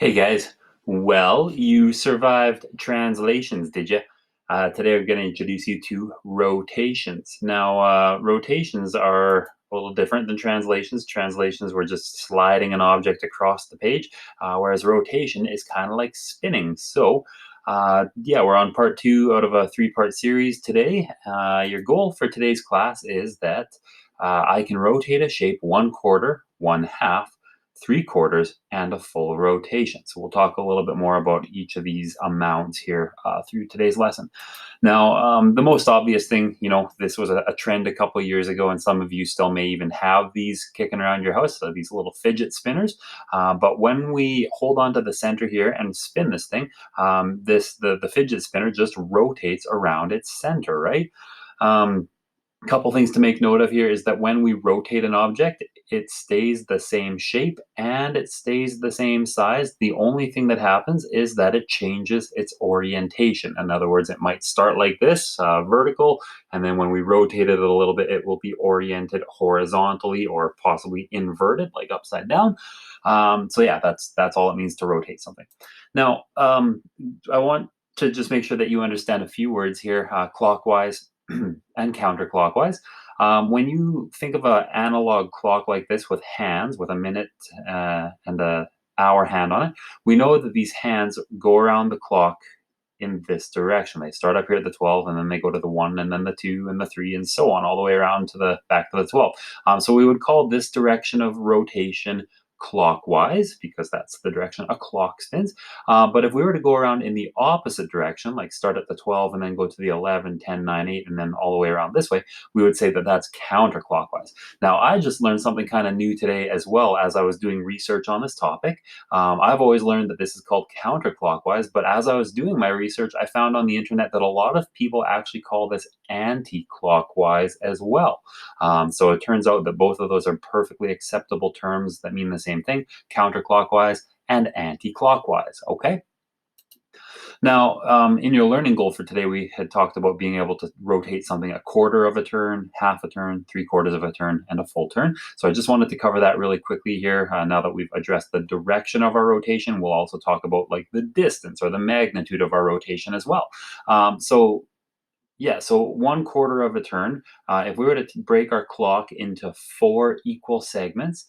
Hey guys, well, you survived translations, did you? Today I'm going to introduce you to rotations. Now, rotations are a little different than translations. Translations were just sliding an object across the page, whereas rotation is kind of like spinning. So, yeah, we're on part two out of a three-part series today. Your goal for today's class is that I can rotate a shape 1/4, 1/2, 3/4, and a full rotation. So we'll talk a little bit more about each of these amounts here through today's lesson. Now, the most obvious thing, this was a trend a couple years ago, and some of you still may even have these kicking around your house, so these little fidget spinners. But when we hold on to the center here and spin this thing, the fidget spinner just rotates around its center, right? Um, Couple things to make note of here is that when we rotate an object, it stays the same shape and it stays the same size. The only thing that happens is that it changes its orientation. In other words, it might start like this, vertical, and then when we rotate it a little bit, it will be oriented horizontally or possibly inverted, like upside down. So yeah, that's all it means to rotate something. Now, I want to just make sure that you understand a few words here, clockwise and counterclockwise. When you think of an analog clock like this with hands, with a minute and a hour hand on it, we know that these hands go around the clock in this direction. They start up here at the 12, and then they go to the 1, and then the 2, and the 3, and so on, all the way around to the back to the 12. So we would call this direction of rotation clockwise because that's the direction a clock spins. But if we were to go around in the opposite direction, like start at the 12 and then go to the 11, 10, 9, 8, and then all the way around this way, we would say that that's counterclockwise. Now, I just learned something kind of new today as well as I was doing research on this topic. I've always learned that this is called counterclockwise, but as I was doing my research, I found on the internet that a lot of people actually call this anti-clockwise as well. So it turns out that both of those are perfectly acceptable terms that mean the same thing, counterclockwise and anti-clockwise, okay? Now, in your learning goal for today, we had talked about being able to rotate something 1/4 of a turn, half a turn, 3/4 of a turn, and a full turn. So I just wanted to cover that really quickly here. Now that we've addressed the direction of our rotation, we'll also talk about like the distance or the magnitude of our rotation as well. So yeah, so 1/4 of a turn, if we were to break our clock into 4 equal segments,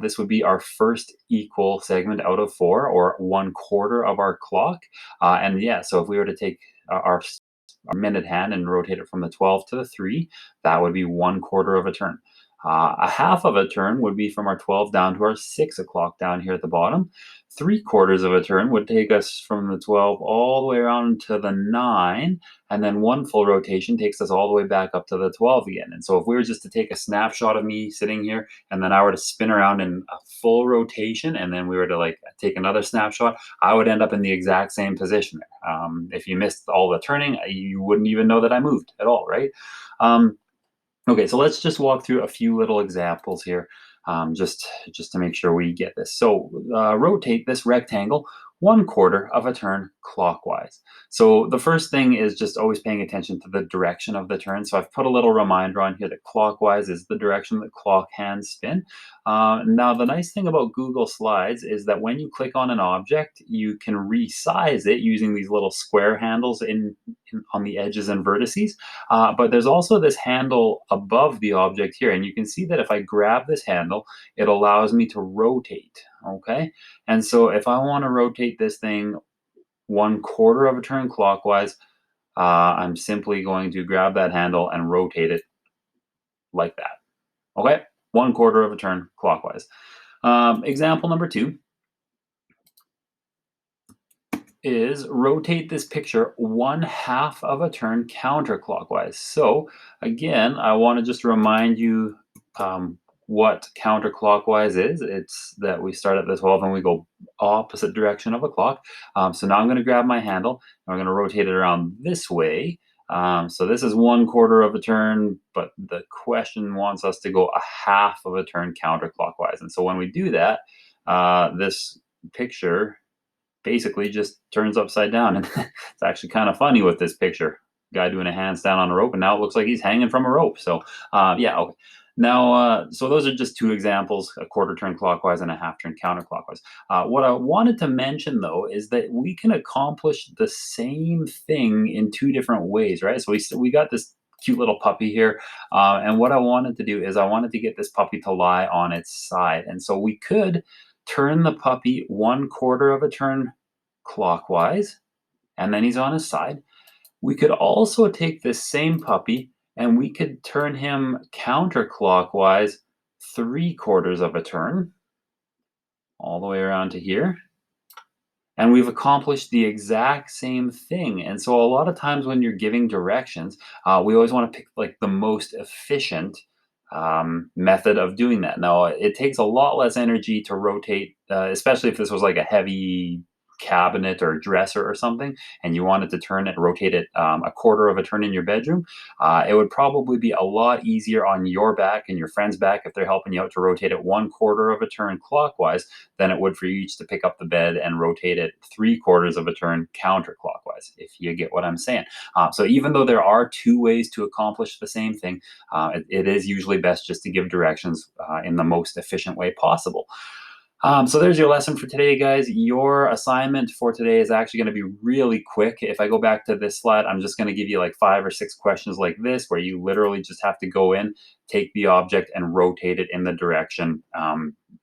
this would be our first equal segment out of 4, or 1/4 of our clock. And yeah, so if we were to take our minute hand and rotate it from the 12 to the 3, that would be 1/4 of a turn. A half of a turn would be from our 12 down to our 6 o'clock down here at the bottom. 3/4 of a turn would take us from the 12 all the way around to the 9, and then one full rotation takes us all the way back up to the 12 again. And so if we were just to take a snapshot of me sitting here, and then I were to spin around in a full rotation, and then we were to like take another snapshot, I would end up in the exact same position. If you missed all the turning, you wouldn't even know that I moved at all, right? Um, Okay, so let's just walk through a few little examples here, just to make sure we get this. So rotate this rectangle 1/4 of a turn clockwise. So the first thing is just always paying attention to the direction of the turn. So I've put a little reminder on here that clockwise is the direction that clock hands spin. Now the nice thing about Google Slides is that when you click on an object, you can resize it using these little square handles on the edges and vertices. But there's also this handle above the object here, and you can see that if I grab this handle, it allows me to rotate, okay? And so if I wanna rotate this thing 1/4 of a turn clockwise, I'm simply going to grab that handle and rotate it like that, okay? 1/4 of a turn clockwise. Example number 2 is rotate this picture 1/2 of a turn counterclockwise. So again, I want to just remind you what counterclockwise is. It's that we start at the 12 and we go opposite direction of a clock. So now I'm going to grab my handle and I'm going to rotate it around this way. So this is 1/4 of a turn, but the question wants us to go a half of a turn counterclockwise. And so when we do that, this picture basically just turns upside down. And it's actually kind of funny with this picture. Guy doing a handstand on a rope, and now it looks like he's hanging from a rope. So, yeah, okay. Now, so those are just two examples, a quarter turn clockwise and a half turn counterclockwise. What I wanted to mention though is that we can accomplish the same thing in two different ways, right? So we got this cute little puppy here, and what I wanted to do is I wanted to get this puppy to lie on its side, and so we could turn the puppy one quarter of a turn clockwise, and then he's on his side. We could also take this same puppy and we could turn him counterclockwise three quarters of a turn all the way around to here. And we've accomplished the exact same thing. And so a lot of times when you're giving directions, we always want to pick like the most efficient method of doing that. Now, it takes a lot less energy to rotate, especially if this was like a heavy cabinet or dresser or something, and you wanted to turn it, rotate it a quarter of a turn in your bedroom. It would probably be a lot easier on your back and your friend's back if they're helping you out to rotate it one quarter of a turn clockwise than it would for you each to pick up the bed and rotate it three quarters of a turn counterclockwise, if you get what I'm saying. So even though there are two ways to accomplish the same thing, it is usually best just to give directions in the most efficient way possible. So there's your lesson for today, guys. Your assignment for today is actually going to be really quick. If I go back to this slide, I'm just going to give you like 5 or 6 questions like this, where you literally just have to go in, take the object, and rotate it in the direction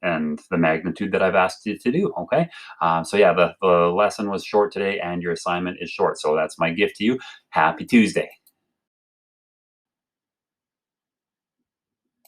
and the magnitude that I've asked you to do. Okay. So yeah, the lesson was short today, and your assignment is short. So that's my gift to you. Happy Tuesday.